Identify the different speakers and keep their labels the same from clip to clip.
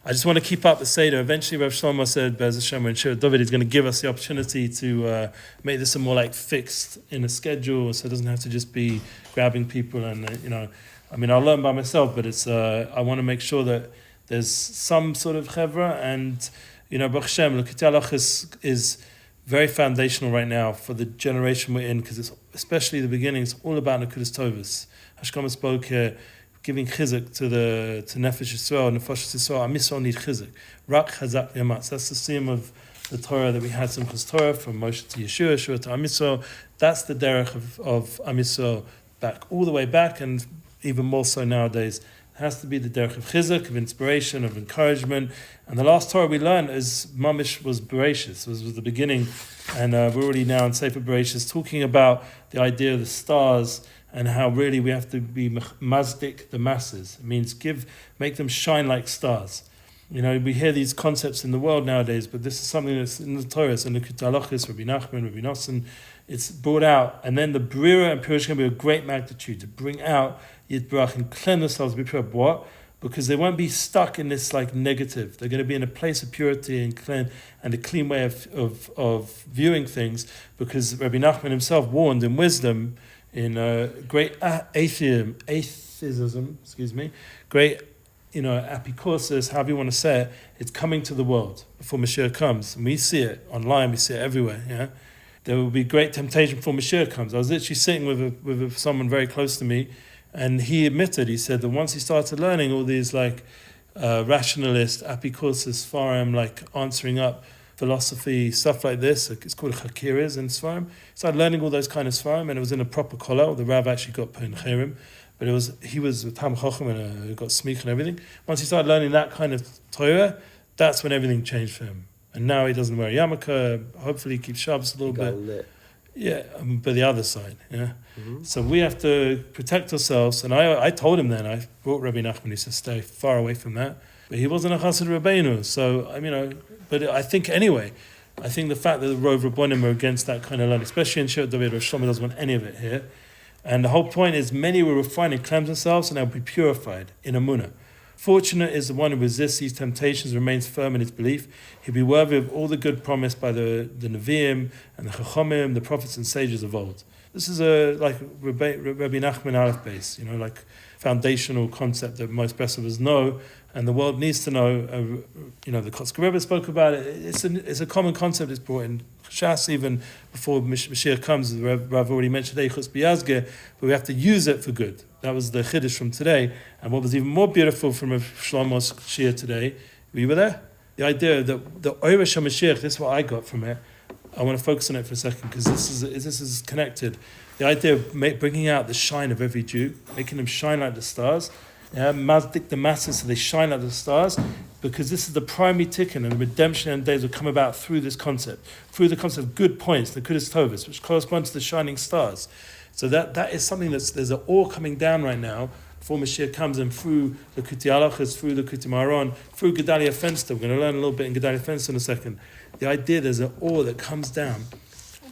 Speaker 1: I just want to keep up the Seder. Eventually, Rsv Shlomo said, Be'ez Hashem, in Shirat David, he's going to give us the opportunity to make this a more like fixed in a schedule, so it doesn't have to just be grabbing people and, I mean, I'll learn by myself, but it's I want to make sure that there's some sort of chevra, and, Baruch Hashem, Likutei Halachos is very foundational right now for the generation we're in, because it's especially the beginning, it's all about Nekudas Tovos. Hashkama spoke here, giving chizuk to Nefesh Yisrael, Nefesh Yisrael, Am Yisrael need chizuk. Rak chazak yamatz. That's the theme of the Torah that we had, Simchas Torah, from Moshe to Yeshua, Yeshua to Am Yisrael. That's the derech of Am Yisrael, back, all the way back, and even more so nowadays. It has to be the derech of chizuk, of inspiration, of encouragement. And the last Torah we learned is Mamish was Bereshis, was the beginning. And we're already now in Sefer Bereshis talking about the idea of the stars, and how really we have to be mazdik the masses. It means make them shine like stars. We hear these concepts in the world nowadays, but this is something that's in the Torah. It's in the Likutei Halachos, Rabbi Nachman, Rabbi Natan. It's brought out, and then the Brira and Purish can be a great magnitude to bring out Yitbarach and cleanse themselves, be pure. What? Because they won't be stuck in this like negative. They're going to be in a place of purity and a clean way of viewing things. Because Rabbi Nachman himself warned in wisdom, in great atheism, great, apikosis, however you want to say it, it's coming to the world before Mashiach comes. And we see it online, we see it everywhere, yeah? There will be great temptation before Mashiach comes. I was literally sitting with someone very close to me, and he said that once he started learning all these rationalist, apikosis, Sfarim, answering up philosophy, stuff like this, it's called Chakiras in Sfarim. Started learning all those kind of Sfarim, and it was in a proper kollel. The Rav actually got put in Cherem, but he was with Tam Chochem and got smich and everything. Once he started learning that kind of Torah, that's when everything changed for him. And now he doesn't wear a yarmulke. Hopefully he keeps Shabbos a little bit.
Speaker 2: Lit.
Speaker 1: Yeah, but the other side, yeah.
Speaker 2: Mm-hmm.
Speaker 1: So we have to protect ourselves. And I told him then, I brought Rabbi Nachman, he said, stay far away from that. But he wasn't a Chassid Rabbeinu, so, but I think the fact that the Rov Rabbonim are against that kind of learning, especially in Shirat David, Rsv Shlomo doesn't want any of it here. And the whole point is many will refine and cleanse themselves, and they'll be purified in Amunah. Fortunate is the one who resists these temptations, remains firm in his belief. He'll be worthy of all the good promised by the Nevi'im and the Chachamim, the prophets and sages of old. This is like Rabbi Nachman Aleph base, foundational concept that most best of us know, and the world needs to know. The Kotzker Rebbe spoke about it. It's a common concept. It's brought in Shas even before Mashiach comes. The Rav already mentioned Eichus B'Yazge, but we have to use it for good. That was the Chiddush from today. And what was even more beautiful from Shlomo's Shir today, were you there? The idea that the Oresh HaMashiach, this is what I got from it. I want to focus on it for a second because this is connected. The idea of bringing out the shine of every Jew, making them shine like the stars, mazdik the masses so they shine like the stars, because this is the primary tikkun, and the redemption and days will come about through this concept, through the concept of good points, the Nekudas Tovos, which correspond to the shining stars. So that is something there's an awe coming down right now before Mashiach comes, and through the Likutei Halachos, through the Likutei Maharon, through Gedale Fenster. We're going to learn a little bit in Gedale Fenster in a second. The idea there's an awe that comes down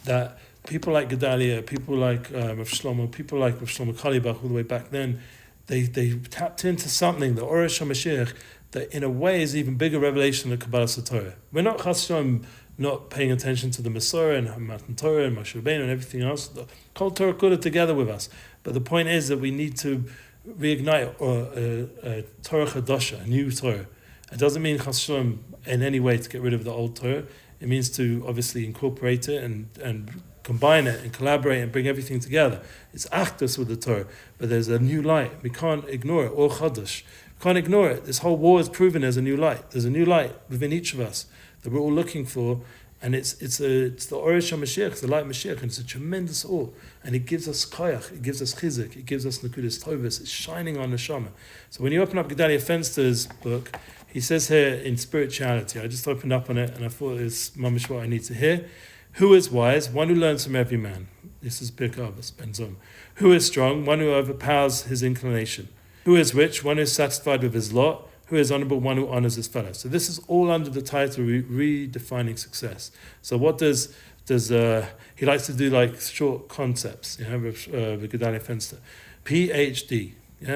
Speaker 1: that people like Gedale, people like Rav Shlomo, people like Rav Shlomo Kalibach all the way back then, they tapped into something, the Oresh HaMashiach, that in a way is even bigger revelation than Kabbalah Torah. We're not Chas Shalom not paying attention to the Messiah and Matan Torah and Moshe Rabbeinu and everything else. The Kol Torah Kudah together with us. But the point is that we need to reignite a Torah Chadasha, a new Torah. It doesn't mean Chas Shalom in any way to get rid of the old Torah. It means to obviously incorporate it and combine it and collaborate and bring everything together. It's Achdus with the Torah, but there's a new light. We can't ignore it. Or Chadash. We can't ignore it. This whole war is proven there's a new light. There's a new light within each of us that we're all looking for, and it's the Oresh HaMashiach, it's the light Mashiach, and it's a tremendous awe, and it gives us koyach, it gives us chizuk, it gives us nekudas tovos, it's shining on the neshama. So when you open up Gedale Fenster's book, he says here in spirituality, I just opened up on it, and I thought it's mamish what I need to hear. Who is wise? One who learns from every man. This is Birka Avos Benzom. Who is strong? One who overpowers his inclination. Who is rich? One who is satisfied with his lot. Who is honorable? One who honors his fellow. So this is all under the title redefining success. So what does he likes to do like short concepts, with Gedale Fenster. PhD.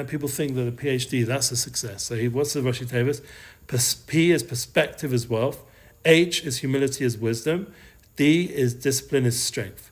Speaker 1: People think that a PhD, that's a success. So what's the Rashi Tevis? P is perspective as wealth. H is humility as wisdom. D is discipline as strength.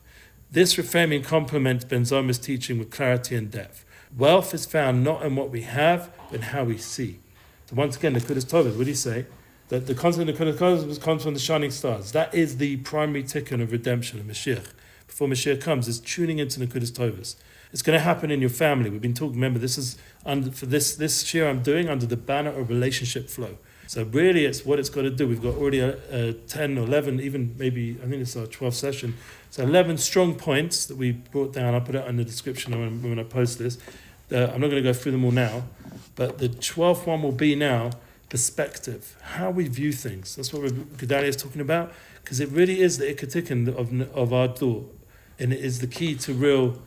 Speaker 1: This reframing complements Ben Zoma's teaching with clarity and depth. Wealth is found not in what we have, but in how we see. So once again, the Kudas Tovas, what do you say? That the concept of the Kudas Tovas comes from the shining stars. That is the primary ticket of redemption of Mashiach. Before Mashiach comes, is tuning into the Kudas Tovas. It's going to happen in your family. We've been talking, remember, this is for this year I'm doing under the banner of relationship flow. So really it's what it's got to do. We've got already 10 or 11, even maybe, I think it's our 12th session. So 11 strong points that we brought down. I'll put it in the description when I post this. I'm not going to go through them all now, but the 12th one will be now perspective, how we view things. That's what Gedale is talking about, because it really is the ikatikin of our door, and it is the key to real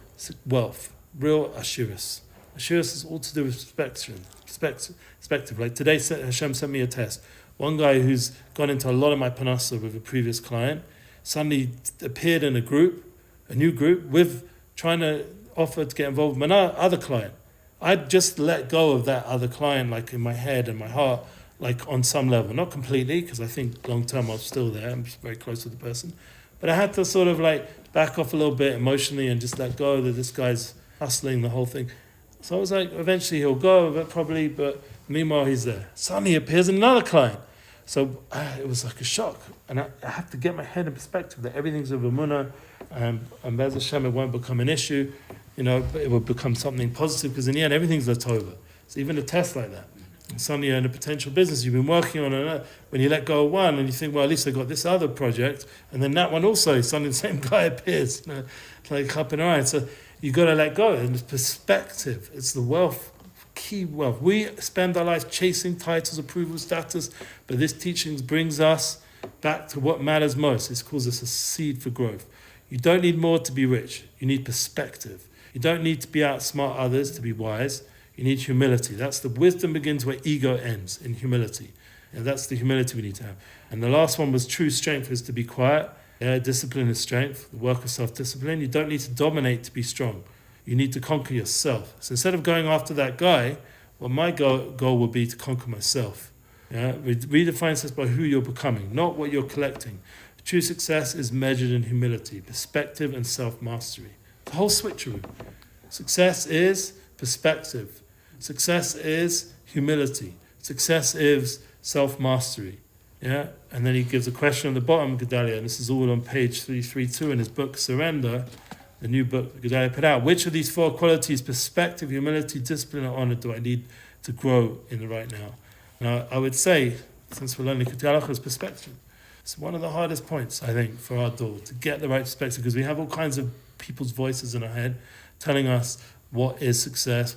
Speaker 1: wealth, real ashiras. Ashiras is all to do with perspective. Like today, Hashem sent me a test. One guy who's gone into a lot of my panasa with a previous client suddenly appeared in a new group, with trying to offer to get involved with another client. I'd just let go of that other client, like in my head and my heart, like on some level, not completely, because I think long term I'm still there. I'm very close to the person, but I had to sort of like back off a little bit emotionally and just let go that this guy's hustling the whole thing. So I was like, eventually he'll go, probably, but meanwhile he's there. Suddenly appears another client. So it was like a shock. And I have to get my head in perspective that everything's of Emunah, and Bez Hashem, it won't become an issue, but it will become something positive, because in the end, everything's Latova. So even a test like that. And suddenly you're in a potential business you've been working on, and when you let go of one, and you think, well, at least I got this other project, and then that one also, suddenly the same guy appears, like up and around. So you got to let go. And it's perspective. It's the wealth, key wealth. We spend our life chasing titles, approval, status, but this teaching brings us back to what matters most. It calls us a seed for growth. You don't need more to be rich. You need perspective. You don't need to be outsmart others to be wise. You need humility. That's the wisdom begins where ego ends, in humility. And that's the humility we need to have. And the last one was true strength is to be quiet. Discipline is strength, the work of self-discipline. You don't need to dominate to be strong. You need to conquer yourself. So instead of going after that guy, well, my goal would be to conquer myself. Redefine success by who you're becoming, not what you're collecting. True success is measured in humility, perspective, and self-mastery. The whole switcheroo. Success is perspective. Success is humility. Success is self-mastery. Yeah, and then he gives a question on the bottom, Gedale, and this is all on page 332 in his book Surrender, the new book that Gedale put out. Which of these four qualities, perspective, humility, discipline, and honor, do I need to grow in the right now? Now, I would say, since we're learning Likutei Halachos, perspective. It's one of the hardest points, I think, for our door, to get the right perspective, because we have all kinds of people's voices in our head telling us what is success,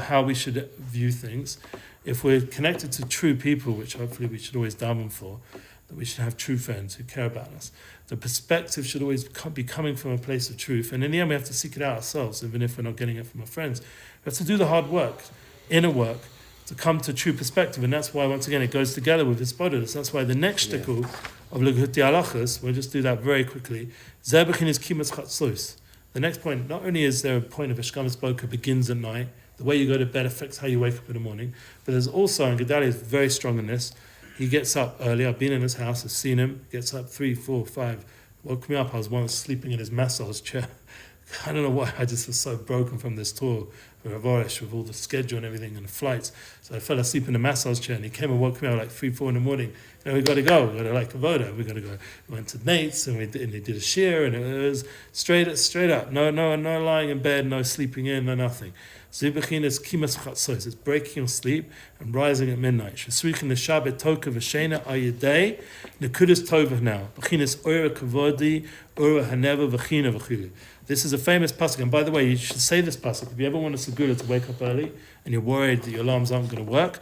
Speaker 1: how we should view things. If we're connected to true people, which hopefully we should always daven for, that we should have true friends who care about us, the perspective should always be coming from a place of truth. And in the end, we have to seek it out ourselves, even if we're not getting it from our friends. We have to do the hard work, inner work, to come to true perspective. And that's why, once again, it goes together with his bodilus. That's why the next shtickle of Likutei Halachos, we'll just do that very quickly, Zebachin is kimas chatzos. The next point, not only is there a point of Eshkamas Boker begins at night, the way you go to bed affects how you wake up in the morning, but there's also, and Gedale is very strong in this, he gets up early. I've been in his house, I've seen him, gets up 3, 4, 5, woke me up, I was once sleeping in his massage chair. I don't know why, I just was so broken from this tour with Avorish, with all the schedule and everything and the flights. So I fell asleep in the massage chair, and he came and woke me up like 3, 4 in the morning. We got to go. We got to like Avoda. We got to go. We went to Nate's, and they did a shear, and it was straight up. No lying in bed, no sleeping in, no nothing. Zibachin is kimas chatzos. It's breaking your sleep and rising at midnight. Shesrichen the Shabbat toka v'shena ayidei nekudas tovah now. B'chinas ora kavodi ora haneva v'china v'chilu. This is a famous pasuk, and by the way, you should say this pasuk if you ever want a segula to wake up early and you're worried that your alarms aren't going to work.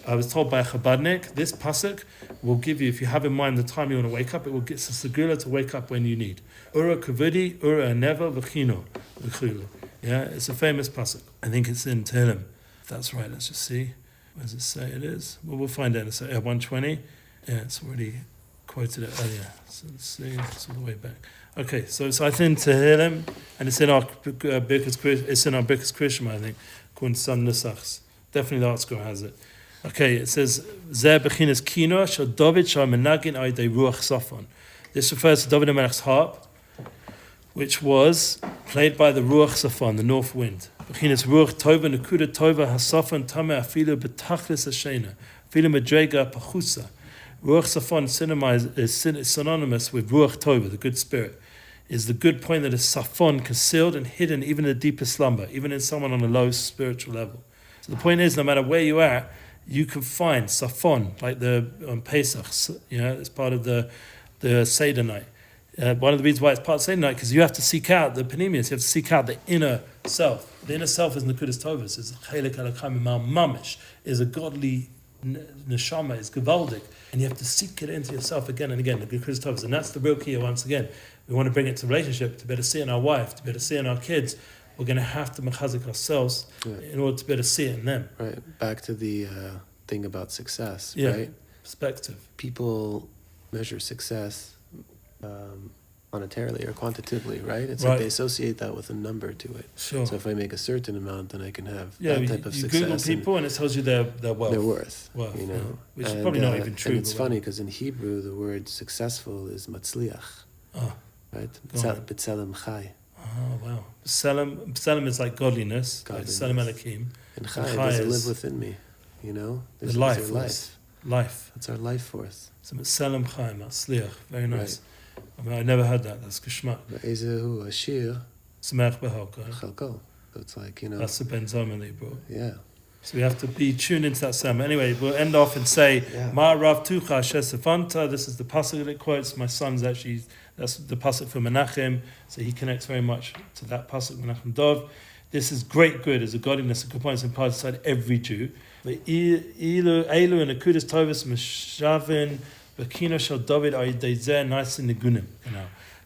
Speaker 1: I was told by a Chabadnik, this pasuk will give you, if you have in mind the time you want to wake up, it will get a segula to wake up when you need. Ura kavudi, ura aneva v'chino v'chilu. Yeah, it's a famous pasuk. I think it's in Tehillim. If that's right, let's just see. Where does it say it is? Well, we'll find out. It's 120. Yeah, it's already quoted it earlier. So let's see. It's all the way back. Okay, so I think Tehillim, and it's in our Birkas Krishma, I think, according to some Nusachs. Definitely the Art Scroll has it. Okay, it says, Zeh bechinas kino shel David shal menagin ayidei ruach safon. This refers to David HaMelech's harp, which was played by the ruach safon, the north wind. Bechinas ruach tova nekuda tova hasafon tameh afilu betachlis hashena, afilu medrega pachusa. Ruach safon is synonymous with ruach tova, the good spirit. Is the good point that is safon, concealed and hidden even in the deepest slumber, even in someone on a low spiritual level. So the point is, no matter where you're at, you can find safon, like the on Pesach, it's part of the Seder night. One of the reasons why it's part of Seder night, because you have to seek out the panemius, you have to seek out the inner self. The inner self is Nekudas Tovas, is Chelek Alakam Mamish, is a godly neshama, is gewaldic, and you have to seek it into yourself again and again, the Nekudas Tovas. And that's the real key once again. We want to bring it to relationship, to better see in our wife, to better see in our kids. We're going to have to mechazik ourselves in order to better see it in them.
Speaker 2: Right. Back to the thing about success,
Speaker 1: yeah.
Speaker 2: Right?
Speaker 1: Perspective.
Speaker 2: People measure success monetarily or quantitatively, right? It's
Speaker 1: right.
Speaker 2: like they associate that with a number to it.
Speaker 1: Sure.
Speaker 2: So if I make a certain amount, then I can have that type of success.
Speaker 1: You Google people and it tells you their wealth.
Speaker 2: Their worth.
Speaker 1: You know.
Speaker 2: Yeah.
Speaker 1: Which is probably not even true.
Speaker 2: And it's funny because in Hebrew, the word successful is matzliach.
Speaker 1: Oh.
Speaker 2: Right? B'tselem chai.
Speaker 1: Oh, wow. B'tselem is like godliness. Like B'tselem Elokim.
Speaker 2: And chai, does it live within me?
Speaker 1: The life. Life.
Speaker 2: That's our life force.
Speaker 1: So B'tselem chai, matzliach. Very nice. Right. I never heard that. That's geschmack.
Speaker 2: Ezehu ashir.
Speaker 1: Smech b'chalko.
Speaker 2: Chalko. So it's like,
Speaker 1: That's the Ben Zoma that you brought.
Speaker 2: Yeah.
Speaker 1: So we have to be tuned into that sermon. Anyway, we'll end off and say, Ma Rav Tucha Shesefanta. This is the pasuk that it quotes. My son's actually, that's the pasuk for Menachem. So he connects very much to that pasuk, Menachem Dov. This is great good as a godliness and components implied inside every Jew. Elu and Akudas Tovus Meshavin. Bekino shel David ayidei nice in the gunim.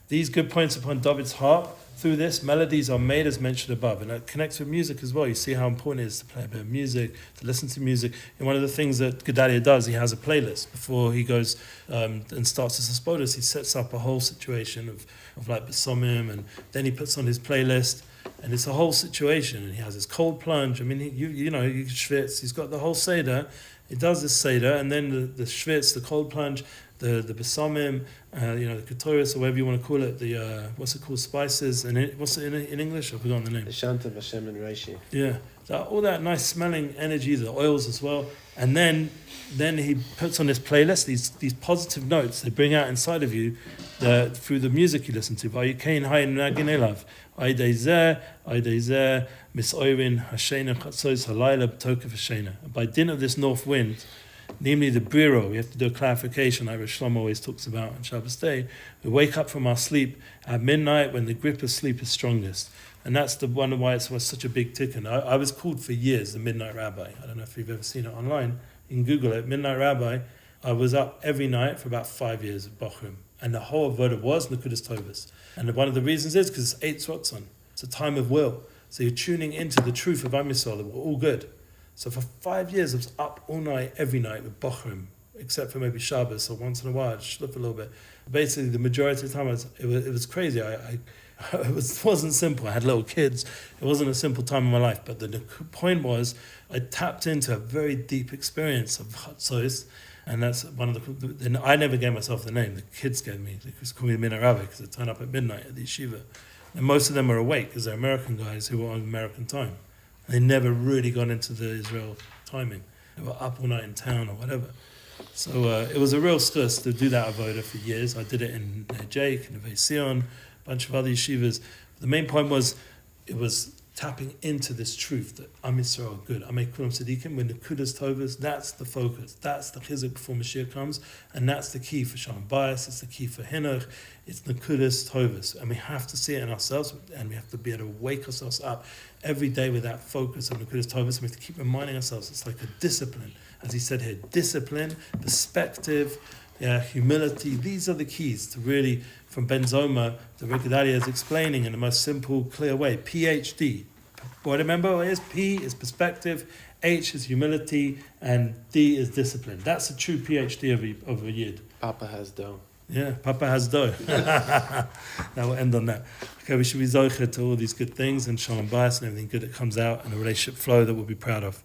Speaker 1: These good points upon David's harp. Through this, melodies are made as mentioned above, and it connects with music as well. You see how important it is to play a bit of music, to listen to music. And one of the things that Gedale does, he has a playlist before he goes and starts his spoilers. He sets up a whole situation of like besomim, and then he puts on his playlist, and it's a whole situation. And he has his cold plunge. I mean, he schwitz. He's got the whole seder. He does this seder, and then the schwitz, the cold plunge, the besomim, the ketoris, or whatever you want to call it, the what's it called, spices, and what's it in English? I've forgotten the name.
Speaker 2: The Shanta, Hashem, and Reishi.
Speaker 1: Yeah, so all that nice smelling energy, the oils as well, and then he puts on this playlist these positive notes they bring out inside of you through the music you listen to. Awaken, ayidei zeh, misoirin hashena chatzos halayla b'tokef hashena. By dint of this north wind, namely the briro, we have to do a clarification like Rsv Shlomo always talks about on Shabbos day. We wake up from our sleep at midnight when the grip of sleep is strongest. And that's the one why it was such a big tikkun. I was called for years the Midnight Rabbi. I don't know if you've ever seen it online. You can Google it, Midnight Rabbi. I was up every night for about 5 years at Bochum. And the whole avoda was Nekudas Tovas. And one of the reasons is because it's 8 Tzrotzon. It's a time of will. So you're tuning into the truth of Am Yisrael that we're all good. So for 5 years, I was up all night, every night with Bochum, except for maybe Shabbos or once in a while, I'd slip a little bit. Basically, the majority of the time, it was crazy. It wasn't simple. I had little kids. It wasn't a simple time in my life. But the point was, I tapped into a very deep experience of Chatzos, and that's one of the. I never gave myself the name. The kids gave me. They used to call me the Midnight Rabbi because I turn up at midnight at the yeshiva, and most of them are awake because they're American guys who were on American time. They never really got into the Israel timing. They were up all night in town or whatever. So it was a real stress to do that avoda for years. I did it in Jake, in Neve Sion, a bunch of other yeshivas. The main point was, it was tapping into this truth that Am Yisrael are good. Amei Kulam Tzadikim, when the Kudas Tovas, that's the focus. That's the chizuk before Mashiach comes. And that's the key for Shalom Bayis. It's the key for Hinuch. It's the Kudas Tovas. And we have to see it in ourselves, and we have to be able to wake ourselves up every day with that focus on the Kudas Tovas. And we have to keep reminding ourselves it's like a discipline. As he said here, discipline, perspective, humility. These are the keys to really, from Ben Zoma, the Gedale is explaining in the most simple, clear way. PhD. What remember is P is perspective, H is humility, and D is discipline. That's a true PhD of a yid.
Speaker 2: Papa has dough.
Speaker 1: Yeah, Papa has dough. Now we'll end on that. Okay, we should be zocher to all these good things and shalom bayis and everything good that comes out and a relationship flow that we'll be proud of.